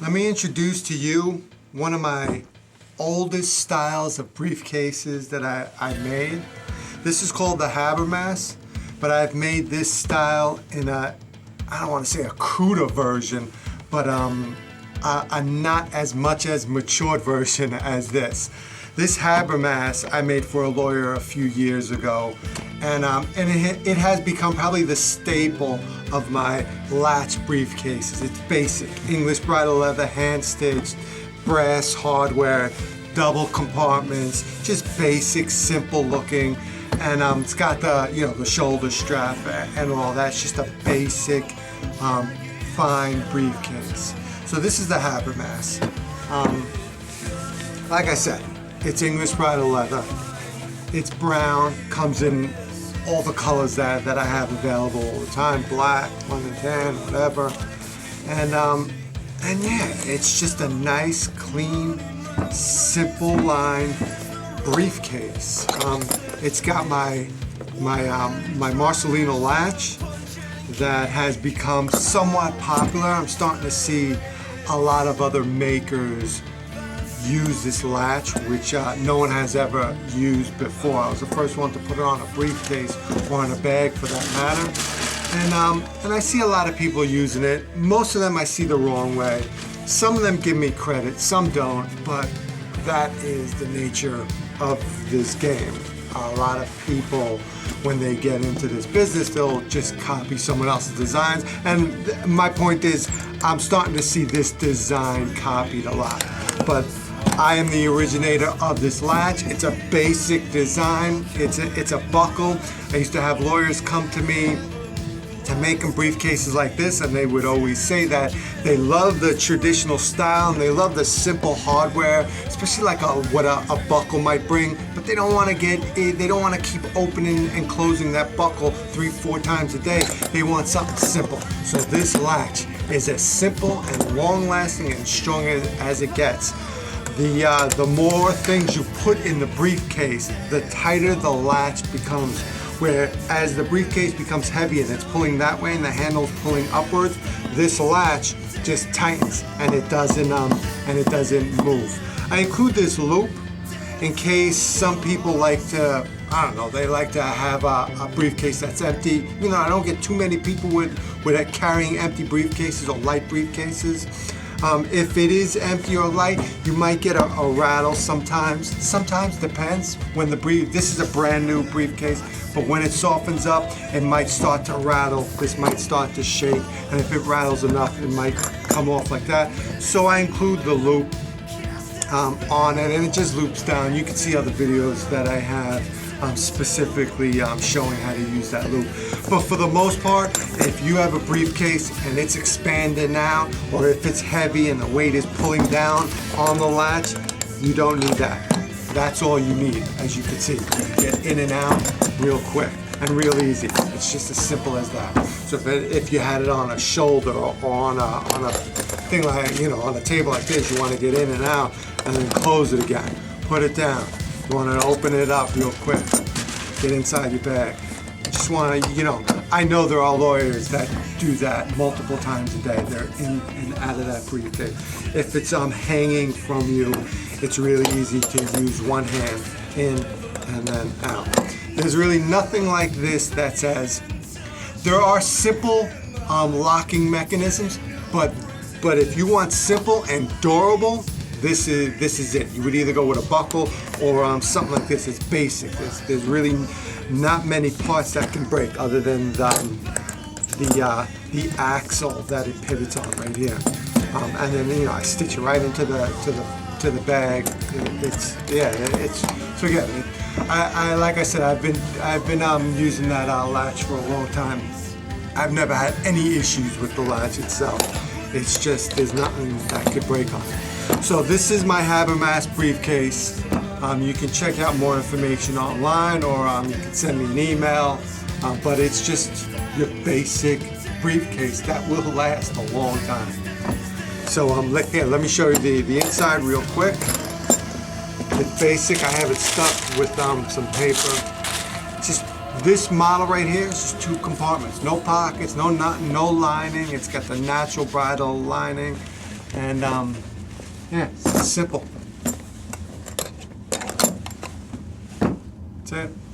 Let me introduce to you one of my oldest styles of briefcases that I made. This is called the Habber, but I've made this style in a, I don't want to say a cruder version, but a not as much as matured version as this. This Habber I made for a lawyer a few years ago, and it has become probably the staple of my Latch briefcases. It's basic, English bridal leather, hand-stitched, brass hardware, double compartments, just basic, simple looking, and it's got the shoulder strap and all that. It's just a basic, fine briefcase. So this is the Habber. Like I said, it's English bridal leather. It's brown, comes in all the colors that I have available all the time, black, lemon tan, whatever. And yeah, it's just a nice, clean, simple line briefcase. It's got my Marcellino Latch that has become somewhat popular. I'm starting to see a lot of other makers use this latch, which no one has ever used before. I was the first one to put it on a briefcase or on a bag for that matter. And I see a lot of people using it. Most of them I see the wrong way. Some of them give me credit, some don't, but that is the nature of this game. A lot of people, when they get into this business, they'll just copy someone else's designs. And my point is, I'm starting to see this design copied a lot. But I am the originator of this latch. It's a basic design. It's a buckle. I used to have lawyers come to me to make them briefcases like this, and they would always say that they love the traditional style and they love the simple hardware, especially like what a buckle might bring, but they don't want to keep opening and closing that buckle 3-4 times a day. They want something simple. So this latch is as simple and long-lasting and strong as it gets. The more things you put in the briefcase, the tighter the latch becomes. Where as the briefcase becomes heavy and it's pulling that way and the handle's pulling upwards, this latch just tightens and it doesn't move. I include this loop in case some people like to, I don't know, they like to have a briefcase that's empty. You know, I don't get too many people with carrying empty briefcases or light briefcases. If it is empty or light, you might get a rattle sometimes. Sometimes, depends. This is a brand new briefcase, but when it softens up, it might start to rattle. This might start to shake, and if it rattles enough, it might come off like that. So I include the loop on it, and it just loops down. You can see other videos that I have specifically showing how to use that loop. But for the most part, if you have a briefcase and it's expanding out, or if it's heavy and the weight is pulling down on the latch, you don't need that. That's all you need, as you can see. You get in and out real quick and real easy. It's just as simple as that. So if you had it on a shoulder or on a thing like, on a table like this, you want to get in and out and then close it again. Put it down. You want to open it up real quick, get inside your bag. You just want to, I know there are lawyers that do that multiple times a day. They're in and out of that briefcase. If it's hanging from you, it's really easy to use one hand in and then out. There's really nothing like this that says, there are simple locking mechanisms, but if you want simple and durable, this is it. You would either go with a buckle or something like this. It's basic. There's really not many parts that can break other than the axle that it pivots on right here. And then I stitch it right into the bag. So again, I like I said, I've been using that latch for a long time. I've never had any issues with the latch itself. It's just there's nothing that could break on it. So this is my Habber briefcase. You can check out more information online, or you can send me an email. But it's just your basic briefcase that will last a long time. So let me show you the inside real quick. It's basic. I have it stuck with some paper. Just this model right here is just 2 compartments. No pockets, no nothing, no lining. It's got the natural bridle lining. And yeah, it's simple. That's it.